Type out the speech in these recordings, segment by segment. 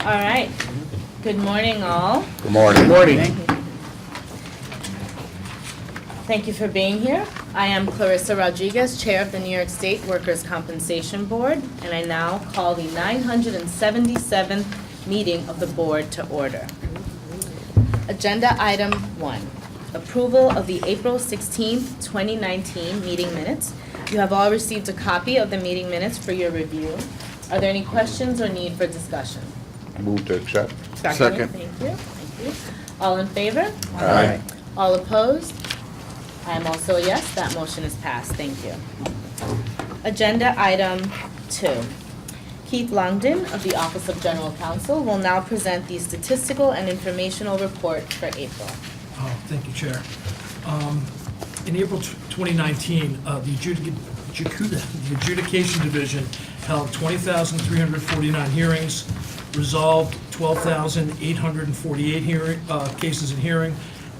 All right. Good morning, all. Good morning. Good morning. Thank you for being here. I am Clarissa Rodriguez, Chair of the New York State Workers' Compensation Board, and I now call the 977th meeting of the board to order. Agenda item 1, approval of the April 16th, 2019 meeting minutes. You have all received a copy of the meeting minutes for your review. Are there any questions or need for discussion? Move to accept. Second. Thank you. Thank you. All in favor? Aye. All opposed? I am also a yes. That motion is passed. Thank you. Agenda item 2. Keith Longden of the Office of General Counsel will now present the statistical and informational report for April. Thank you, Chair. In April 2019, the Adjudication Division held 20,349 hearings, resolved 12,848 cases in hearing,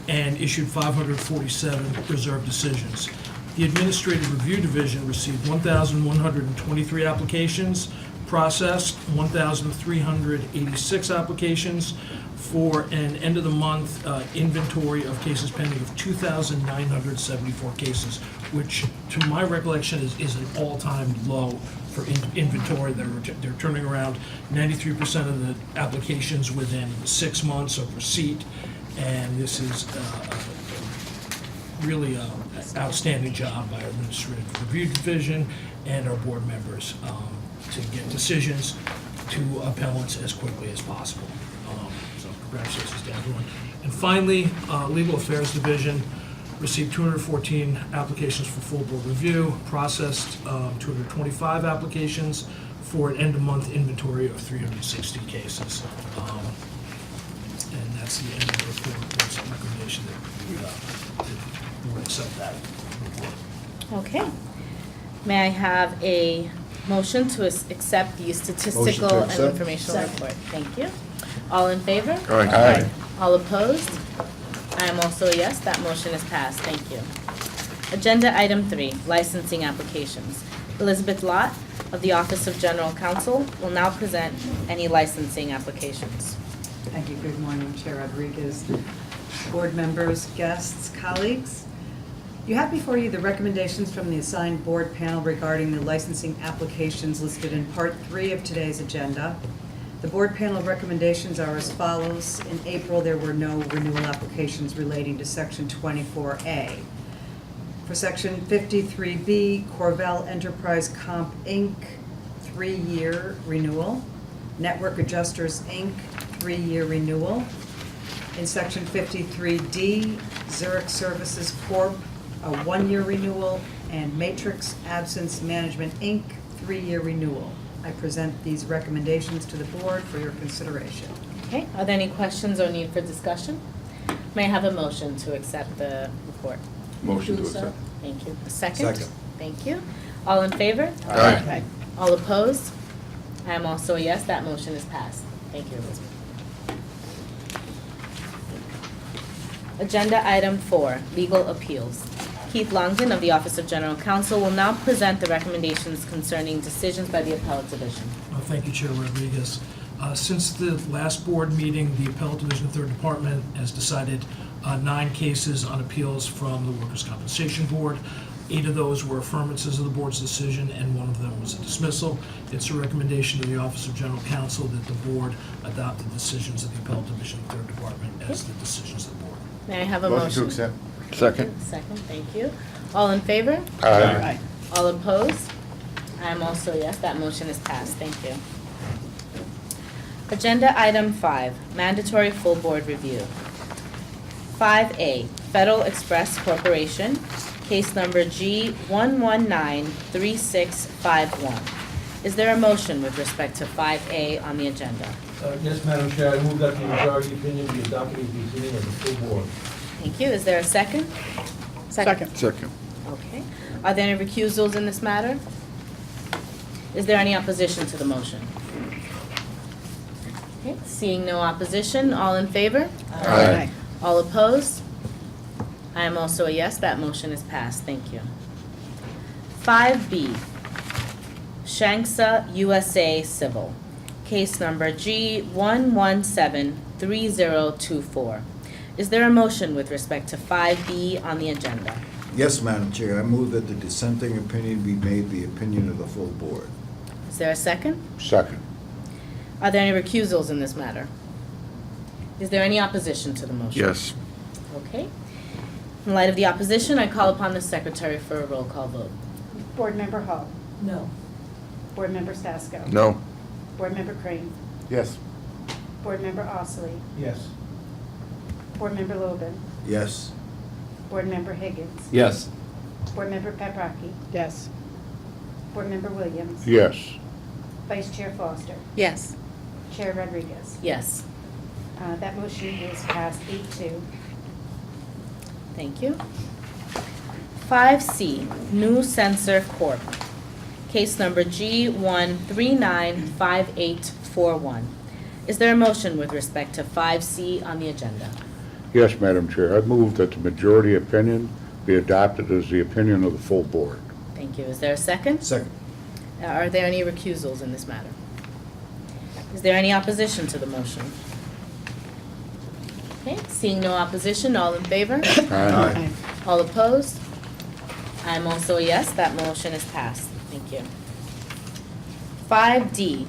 and issued 547 reserved decisions. The Administrative Review Division received 1,123 applications, processed 1,386 applications, for an end-of-the-month inventory of cases pending of 2,974 cases, which, to my recollection, is an all-time low for inventory. They're turning around 93% of the applications within 6 months of receipt, and this is really an outstanding job by our Administrative Review Division and our board members to get decisions to appellants as quickly as possible. So congratulations to everyone. And finally, Legal Affairs Division received 214 applications for full board review, processed 225 applications for an end-of-month inventory of 360 cases. And that's the end of the report. There's a recommendation that we would accept that report. Okay. May I have a motion to accept the statistical Motion to and accept. informational report? Thank you. All in favor? Aye. All opposed? I am also a yes. That motion is passed. Thank you. Agenda item 3, licensing applications. Elizabeth Lott of the Office of General Counsel will now present any licensing applications. Thank you. Good morning, Chair Rodriguez, board members, guests, colleagues. You have before you the recommendations from the assigned board panel regarding the licensing applications listed in Part 3 of today's agenda. The board panel recommendations are as follows. In April, there were no renewal applications relating to Section 24A. For Section 53B, Corvell Enterprise Comp, Inc., 3-year renewal. Network Adjusters, Inc., 3-year renewal. In Section 53D, Zurich Services Corp., a 1-year renewal, and Matrix Absence Management, Inc., 3-year renewal. I present these recommendations to the board for your consideration. Okay, are there any questions or need for discussion? May I have a motion to accept the report? Motion to accept. Thank you. A second? Second. Thank you. All in favor? Aye. All opposed? I am also a yes. That motion is passed. Thank you, Elizabeth. Agenda item 4, legal appeals. Keith Longden of the Office of General Counsel will now present the recommendations concerning decisions by the Appellate Division. Thank you, Chair Rodriguez. Since the last board meeting, the Appellate Division 3rd Department has decided 9 cases on appeals from the Workers' Compensation Board. 8 of those were affirmances of the board's decision, and 1 of them was a dismissal. It's a recommendation to the Office of General Counsel that the board adopt the decisions of the Appellate Division 3rd Department as the decisions of the board. May I have a motion? Motion to accept. Second. Second, thank you. All in favor? Aye. All opposed? I am also a yes. That motion is passed. Thank you. Agenda item 5, mandatory full board review. 5A, Federal Express Corporation, case number G1193651. Is there a motion with respect to 5A on the agenda? Yes, Madam Chair, I move that the majority opinion be adopted at the beginning of the full board. Thank you. Is there a second? Second. Okay. Are there any recusals in this matter? Is there any opposition to the motion? Okay, seeing no opposition, all in favor? Aye. All opposed? I am also a yes. That motion is passed. Thank you. 5B, Shanksa USA Civil. case number G1173024. Is there a motion with respect to 5B on the agenda? Yes, Madam Chair, I move that the dissenting opinion be made the opinion of the full board. Is there a second? Second. Are there any recusals in this matter? Is there any opposition to the motion? Yes. Okay. In light of the opposition, I call upon the secretary for a roll call vote. Board Member Hall. No. Board Member Stasko. No. Board Member Crane. Yes. Board Member Ostley. Yes. Board Member Logan. Yes. Board Member Higgins. Yes. Board Member Paprocki. Yes. Board Member Williams. Yes. Vice Chair Foster. Yes. Chair Rodriguez. Yes. That motion is passed 8-2. Thank you. 5C, New Sensor Corp. Case number G1395841. Is there a motion with respect to 5C on the agenda? Yes, Madam Chair, I move that the majority opinion be adopted as the opinion of the full board. Thank you. Is there a second? Second. Are there any recusals in this matter? Is there any opposition to the motion? Okay, seeing no opposition, all in favor? Aye. All opposed? I am also a yes, that motion is passed. Thank you. 5D,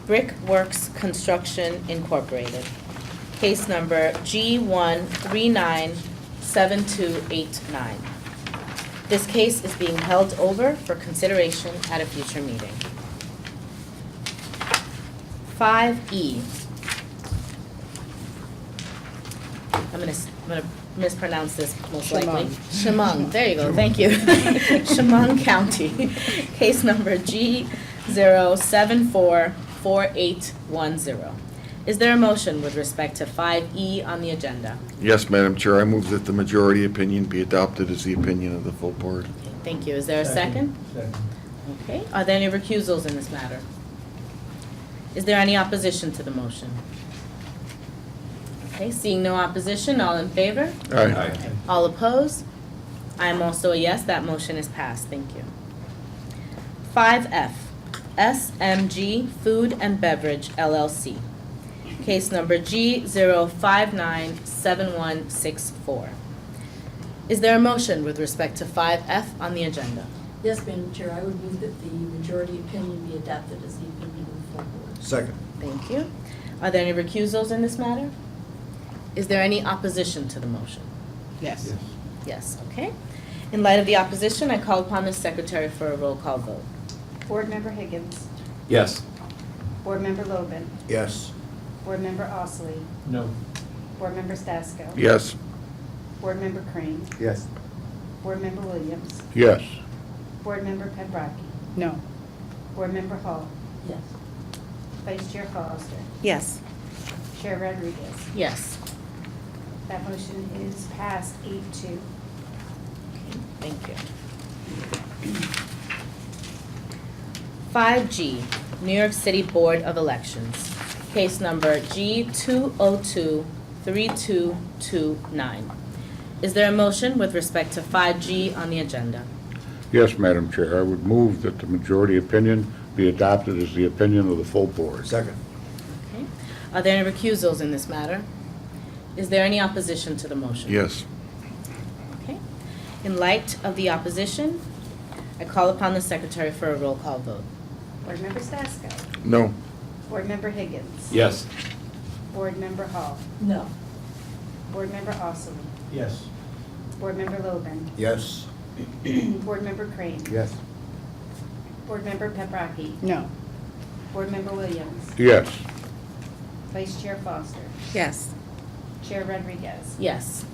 Brickworks Construction Incorporated. Case number G1397289. This case is being held over for consideration at a future meeting. 5E. I'm gonna mispronounce this most likely. Chemung, there you go, thank you. Chemung County, case number G0744810. Is there a motion with respect to 5E on the agenda? Yes, Madam Chair, I move that the majority opinion be adopted as the opinion of the full board. Okay, thank you. Is there a second? Second. Okay, are there any recusals in this matter? Is there any opposition to the motion? Okay, seeing no opposition, all in favor? Aye. All opposed? I am also a yes, that motion is passed, thank you. 5F, SMG Food and Beverage LLC. Case number G0597164. Is there a motion with respect to 5F on the agenda? Yes, Madam Chair, I would move that the majority opinion be adopted as the opinion of the full board. Second. Thank you. Are there any recusals in this matter? Is there any opposition to the motion? Yes. Yes, okay. In light of the opposition, I call upon the secretary for a roll call vote. Board Member Higgins. Yes. Board Member Logan. Yes. Board Member Ostley. No. Board Member Stasko. Yes. Board Member Crane. Yes. Board Member Williams. Yes. Board Member Paprocki. No. Board Member Hall. Yes. Vice Chair Foster. Yes. Chair Rodriguez. Yes. That motion is passed 8-2. Thank you. 5G, New York City Board of Elections. Case number G2023229. Is there a motion with respect to 5G on the agenda? Yes, Madam Chair, I would move that the majority opinion be adopted as the opinion of the full board. Second. Okay. Are there any recusals in this matter? Is there any opposition to the motion? Yes. Okay. In light of the opposition, I call upon the secretary for a roll call vote. Board Member Stasko. No. Board Member Higgins. Yes. Board Member Hall. No. Board Member Ostley. Yes. Board Member Logan. Yes. Board Member Crane. Yes. Board Member Paprocki. No. Board Member Williams. Yes. Vice Chair Foster. Yes. Chair Rodriguez. Yes.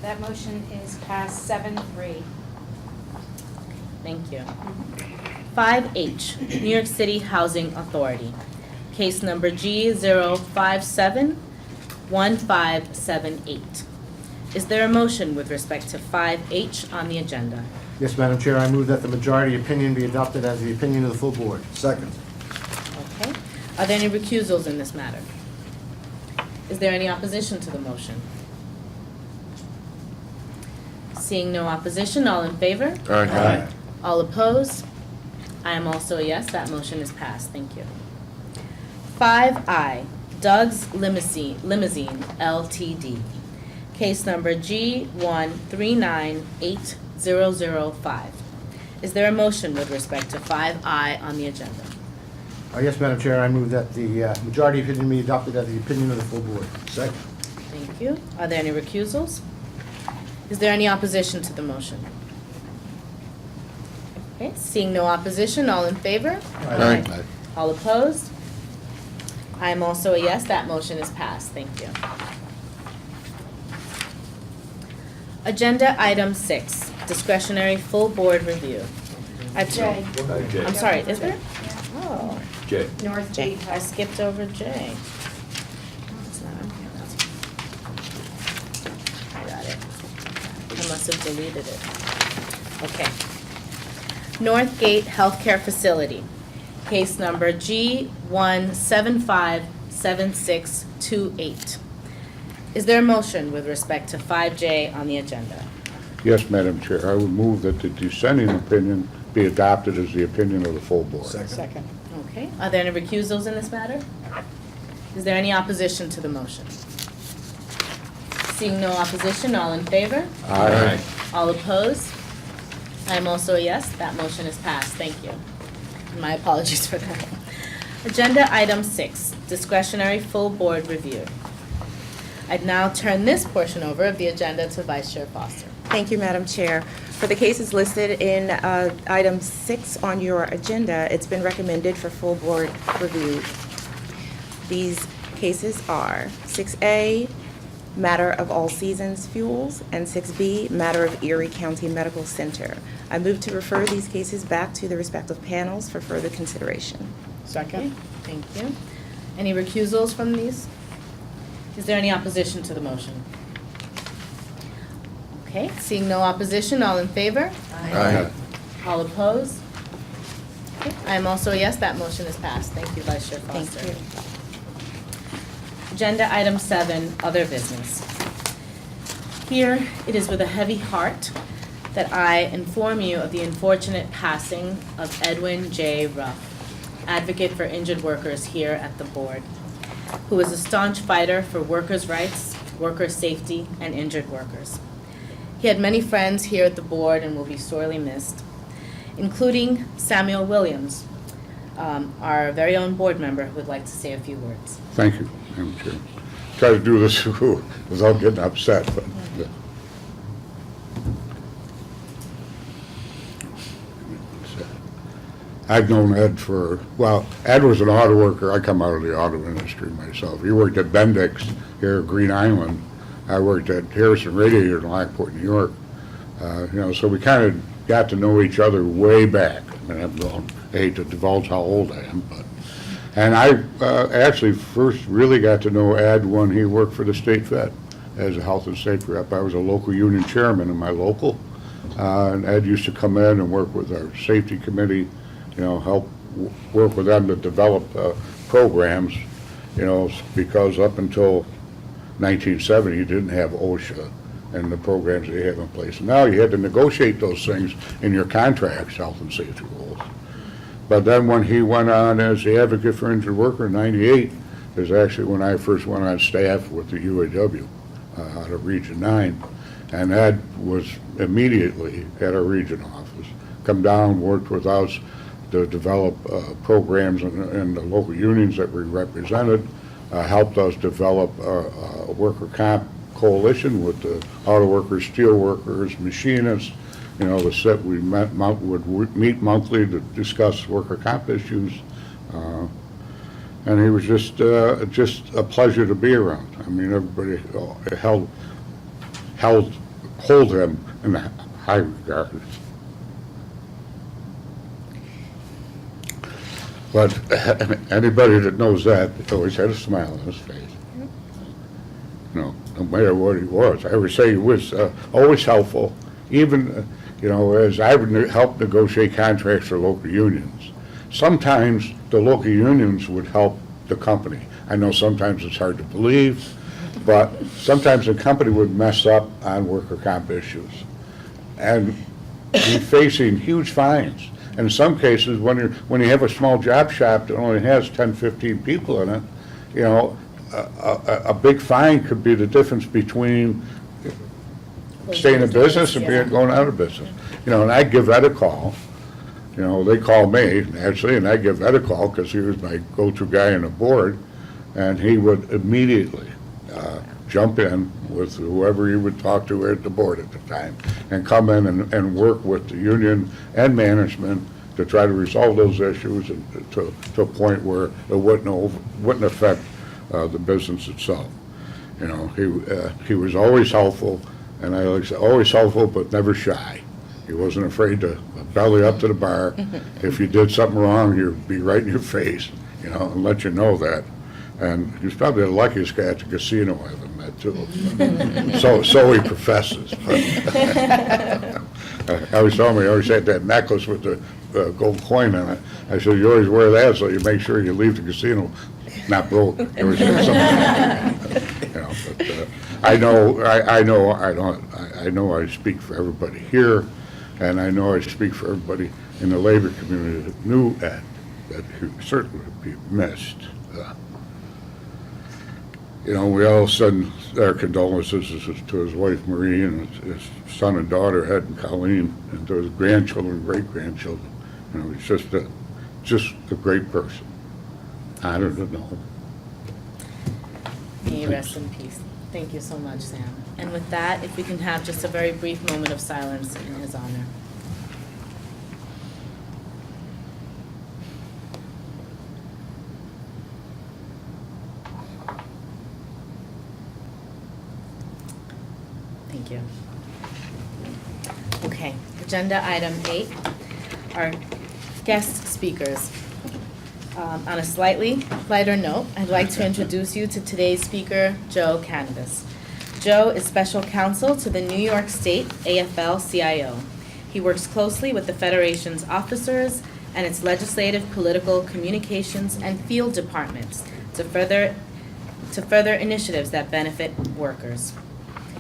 That motion is passed 7-3. Thank you. 5H, New York City Housing Authority. Case number G0571578. Is there a motion with respect to 5H on the agenda? Yes, Madam Chair, I move that the majority opinion be adopted as the opinion of the full board. Second. Okay. Are there any recusals in this matter? Is there any opposition to the motion? Seeing no opposition, all in favor? Aye. All opposed? I am also a yes, that motion is passed, thank you. 5I, Doug's Limousine Ltd. Case number G1398005. Is there a motion with respect to 5I on the agenda? Yes, Madam Chair, I move that the majority opinion be adopted as the opinion of the full board. Second. Thank you. Are there any recusals? Is there any opposition to the motion? Okay, seeing no opposition, all in favor? Aye. All opposed? I am also a yes, that motion is passed. Thank you. Agenda item 6, discretionary full board review. J. I'm sorry, is there? Oh, Jay. North J. Gate. I skipped over J. Oh, it's not on here, that's. I got it. I must have deleted it. Okay. North Gate Healthcare Facility, case number G1757628. Is there a motion with respect to 5J on the agenda? Yes, Madam Chair, I would move that the dissenting opinion be adopted as the opinion of the full board. Second. Okay, are there any recusals in this matter? Is there any opposition to the motion? Seeing no opposition, all in favor? Aye. All opposed? I am also a yes, that motion is passed, thank you. My apologies for that. Agenda item 6, discretionary full board review. I'd now turn this portion over of the agenda to Vice Chair Foster. Thank you, Madam Chair. For the cases listed in item 6 on your agenda, it's been recommended for full board review. These cases are 6A, matter of All Seasons Fuels, and 6B, matter of Erie County Medical Center. I move to refer these cases back to the respective panels for further consideration. Okay, thank you. Any recusals from these? Is there any opposition to the motion? Okay, seeing no opposition, all in favor? Aye. All opposed? Okay, I am also a yes, that motion is passed. Thank you, Vice Chair Foster. Thank you. Agenda item 7, other business. Here, it is with a heavy heart that I inform you of the unfortunate passing of Edwin J. Ruff, advocate for injured workers here at the board, who is a staunch fighter for workers' rights, worker safety, and injured workers. He had many friends here at the board and will be sorely missed, including Samuel Williams, our very own board member who would like to say a few words. Thank you, Madam Chair. Try to do this without getting upset, but. I've known Ed Ed was an auto worker. I come out of the auto industry myself. He worked at Bendix here at Green Island. I worked at Harrison Radiator in Lockport, New York. So we kind of got to know each other way back. I hate to divulge how old I am, and I actually first really got to know Ed when he worked for the state vet as a health and safety rep. I was a local union chairman in my local, and Ed used to come in and work with our safety committee, help work with them to develop programs, because up until 1970, you didn't have OSHA and the programs they have in place. Now you had to negotiate those things in your contracts, health and safety rules. But then when he went on as the advocate for injured worker in '98, is actually when I first went on staff with the UAW out of Region 9. And Ed was immediately at our region office, come down, worked with us to develop programs in the local unions that we represented, helped us develop a worker comp coalition with the auto workers, steel workers, machinists, we would meet monthly to discuss worker comp issues. And he was just a pleasure to be around. I mean, everybody hold him in high regard. But anybody that knows that always had a smile on his face. No matter what he was. I would say he was always helpful, even, as I would help negotiate contracts for local unions. Sometimes the local unions would help the company. I know sometimes it's hard to believe, but sometimes the company would mess up on worker comp issues and be facing huge fines. in some cases, when you have a small job shop that only has 10, 15 people in it, you know, a big fine could be the difference between staying in business and going out of business. You know, and I give Ed a call. You know, they call me, actually, and I give Ed a call because he was my go-to guy on the board, and he would immediately jump in with whoever he would talk to at the board at the time, and come in and work with the union and management to try to resolve those issues and to a point where it wouldn't affect the business itself. You know, he was always helpful, and I like to say, always helpful but never shy. He wasn't afraid to belly up to the bar. If you did something wrong, he'd be right in your face, you know, and let you know that. And he was probably the luckiest guy at the casino I ever met, too. So he professes. I always told him he always had that necklace with the gold coin on it. I said, you always wear that so you make sure you leave the casino not broke. You know, but I know I speak for everybody here, and I know I speak for everybody in the labor community that knew Ed, that he certainly would be missed. You know, we all send our condolences to his wife Marie and his son and daughter Ed and Colleen, and to his grandchildren, great-grandchildren. You know, he's just a great person. I don't know. May you rest in peace. Thank you so much, Sam. And with that, if we can have just a very brief moment of silence in his honor. Thank you. Okay, agenda item 8, our guest speakers. On a slightly lighter note, I'd like to introduce you to today's speaker, Joe Cannabis. Joe is special counsel to the New York State AFL-CIO. He works closely with the Federation's officers and its legislative, political, communications, and field departments to further initiatives that benefit workers.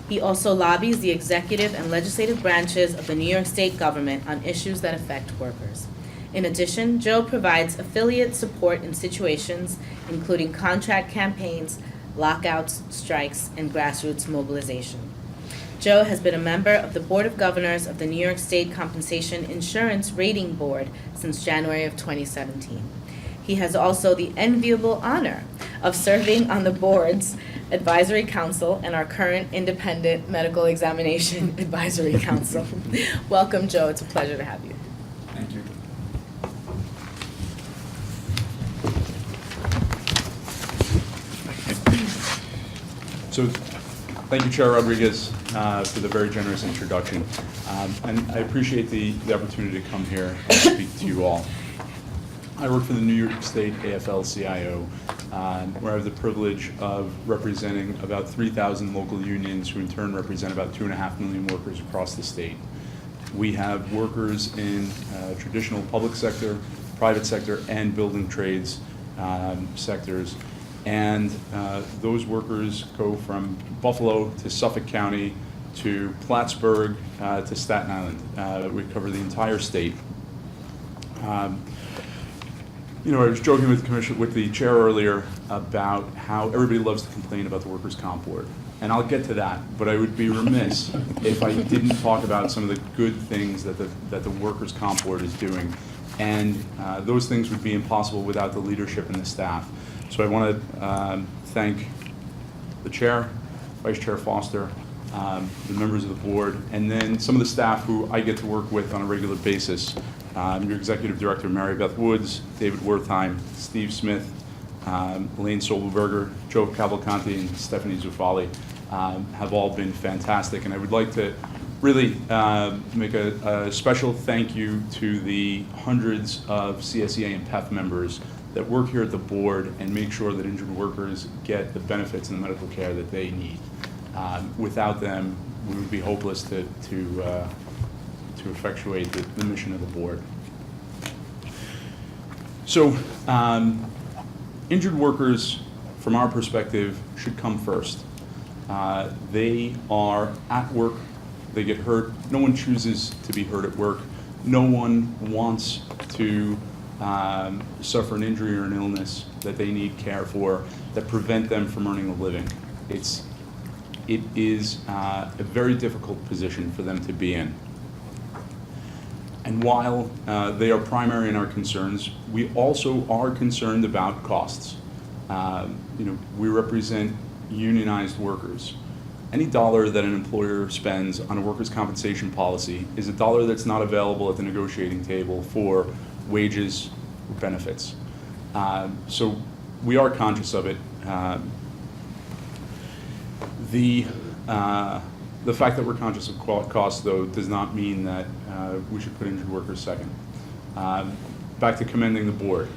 He also lobbies the executive and legislative branches of the New York State government on issues that affect workers. In addition, Joe provides affiliate support in situations including contract campaigns, lockouts, strikes, and grassroots mobilization. Joe has been a member of the Board of Governors of the New York State Compensation Insurance Rating Board since January of 2017. He has also the enviable honor of serving on the board's advisory council and our current independent medical examination advisory council. Welcome, Joe. It's a pleasure to have you. Thank you. So, thank you, Chair Rodriguez, for the very generous introduction. And I appreciate the opportunity to come here and speak to you all. I work for the New York State AFL-CIO, where I have the privilege of representing about 3,000 local unions who in turn represent about 2.5 million workers across the state. We have workers in traditional public sector, private sector, and building trades sectors. And those workers go from Buffalo to Suffolk County to Plattsburgh to Staten Island. We cover the entire state. You know, I was joking with the chair earlier about how everybody loves to complain about the workers' comp board. And I'll get to that, but I would be remiss if I didn't talk about some of the good things that the workers' comp board is doing. And those things would be impossible without the leadership and the staff. So I want to thank the chair, Vice Chair Foster, the members of the board, and then some of the staff who I get to work with on a regular basis. Your Executive Director, Mary Beth Woods, David Wertheim, Steve Smith, Elaine Solberger, Joe Cavalcanti, and Stephanie Zufali have all been fantastic. And I would like to really make a special thank you to the hundreds of CSEA and PEF members that work here at the board and make sure that injured workers get the benefits and the medical care that they need. Without them, we would be hopeless to effectuate the mission of the board. So, injured workers, from our perspective, should come first. They are at work, they get hurt. No one chooses to be hurt at work. No one wants to suffer an injury or an illness that they need care for that prevent them from earning a living. It is a very difficult position for them to be in. And while they are primary in our concerns, we also are concerned about costs. We represent unionized workers. Any dollar that an employer spends on a workers' compensation policy is a dollar that's not available at the negotiating table for wages or benefits. So we are conscious of it. The fact that we're conscious of costs, though, does not mean that we should put injured workers second. Back to commending the board.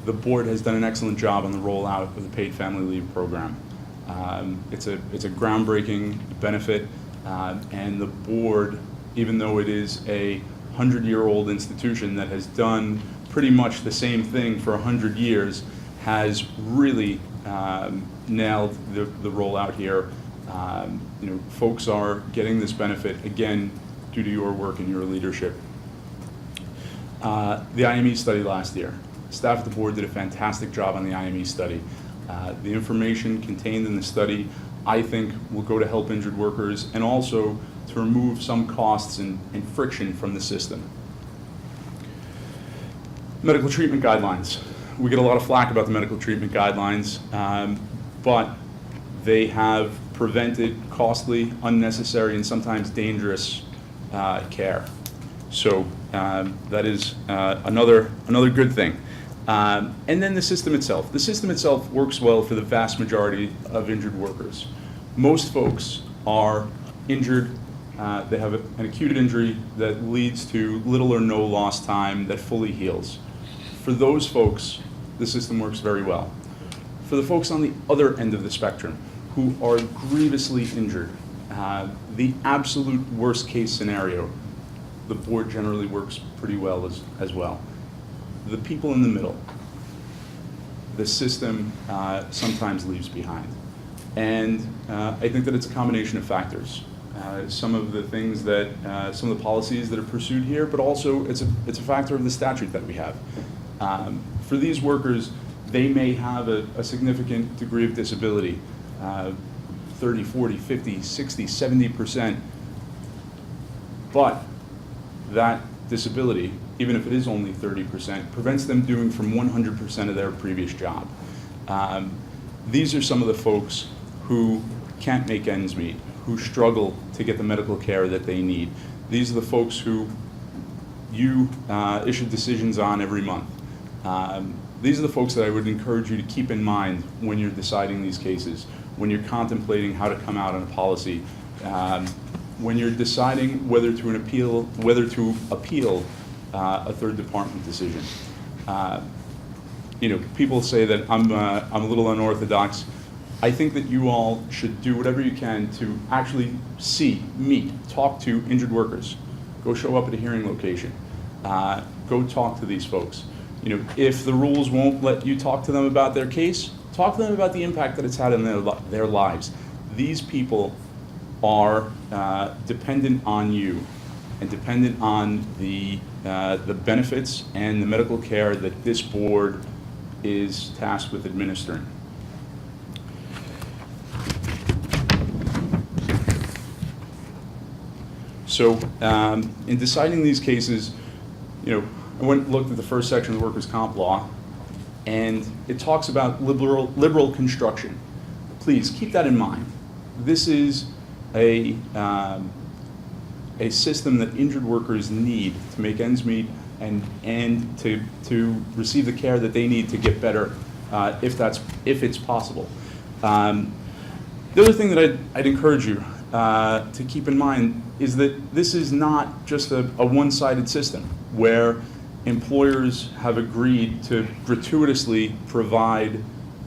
The board has done an excellent job on the rollout of the paid family leave program. It's a groundbreaking benefit, and the board, even though it is a 100-year-old institution that has done pretty much the same thing for 100 years, has really nailed the rollout here. Folks are getting this benefit, again, due to your work and your leadership. The IME study last year. Staff at the board did a fantastic job on the IME study. The information contained in the study, I think, will go to help injured workers and also to remove some costs and friction from the system. Medical treatment guidelines. We get a lot of flack about the medical treatment guidelines, but they have prevented costly, unnecessary, and sometimes dangerous care. So that is another good thing. And then the system itself. The system itself works well for the vast majority of injured workers. Most folks are injured. They have an acute injury that leads to little or no lost time that fully heals. For those folks, the system works very well. For the folks on the other end of the spectrum who are grievously injured, the absolute worst case scenario, the board generally works pretty well as well. The people in the middle, the system sometimes leaves behind. And I think that it's a combination of factors. Some of the things that, some of the policies that are pursued here, but also it's a factor of the statute that we have. For these workers, they may have a significant degree of disability, 30, 40, 50, 60, 70%, but that disability, even if it is only 30%, prevents them doing from 100% of their previous job. These are some of the folks who can't make ends meet, who struggle to get the medical care that they need. These are the folks who you issue decisions on every month. These are the folks that I would encourage you to keep in mind when you're deciding these cases, when you're contemplating how to come out on a policy, when you're deciding whether to appeal a third department decision. People say that I'm a little unorthodox. I think that you all should do whatever you can to actually meet, talk to injured workers. Go show up at a hearing location. Go talk to these folks. If the rules won't let you talk to them about their case, talk to them about the impact that it's had on their lives. These people are dependent on you and dependent on the benefits and the medical care that this board is tasked with administering. So in deciding these cases, I went and looked at the first section of the workers' comp law, and it talks about liberal construction. Please keep that in mind. This is a system that injured workers need to make ends meet and to receive the care that they need to get better if it's possible. The other thing that I'd encourage you to keep in mind is that this is not just a one-sided system where employers have agreed to gratuitously provide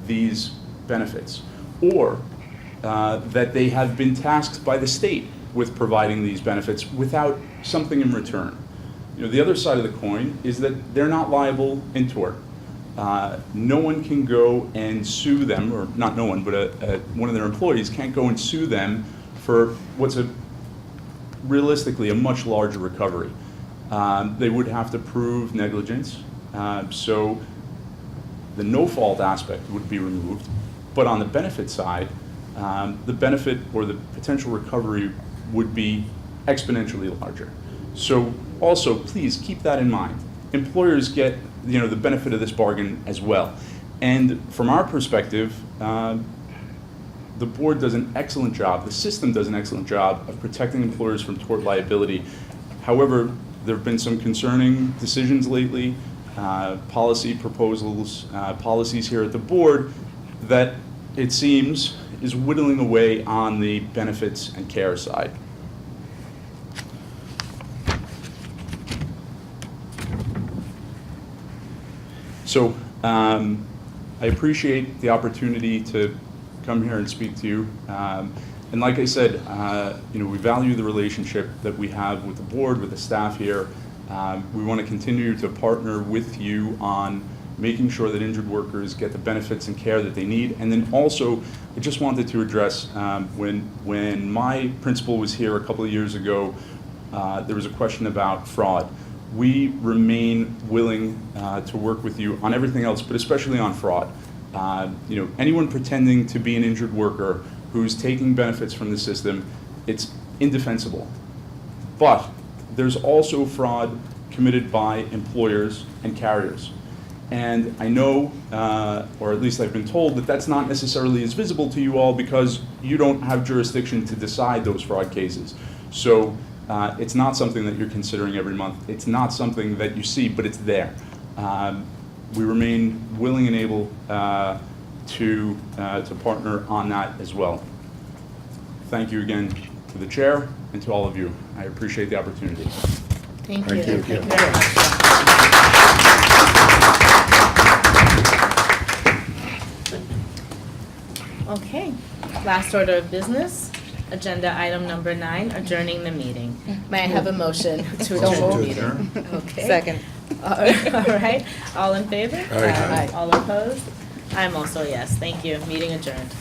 these benefits, or that they have been tasked by the state with providing these benefits without something in return. The other side of the coin is that they're not liable in tort. No one can go and sue them, or not no one, but one of their employees can't go and sue them for what's realistically a much larger recovery. They would have to prove negligence. So the no-fault aspect would be removed. But on the benefit side, the benefit or the potential recovery would be exponentially larger. So also, please keep that in mind. Employers get, the benefit of this bargain as well. And from our perspective, the board does an excellent job, the system does an excellent job of protecting employers from tort liability. However, there have been some concerning decisions lately, policy proposals, policies here at the board that it seems is whittling away on the benefits and care side. So I appreciate the opportunity to come here and speak to you. And like I said, we value the relationship that we have with the board, with the staff here. We want to continue to partner with you on making sure that injured workers get the benefits and care that they need. And then also, I just wanted to address, when my principal was here a couple of years ago, there was a question about fraud. We remain willing to work with you on everything else, but especially on fraud. Anyone pretending to be an injured worker who's taking benefits from the system, it's indefensible. But there's also fraud committed by employers and carriers. And I know, or at least I've been told, that that's not necessarily as visible to you all because you don't have jurisdiction to decide those fraud cases. So it's not something that you're considering every month. It's not something that you see, but it's there. We remain willing and able to partner on that as well. Thank you again to the chair and to all of you. I appreciate the opportunity. Thank you. Thank you. Thank you very much. Okay, last order of business, agenda item number 9, adjourning the meeting. May I have a motion to adjourn the meeting? Okay. Second. All right, all in favor? Aye. All opposed? I'm also yes, thank you, meeting adjourned.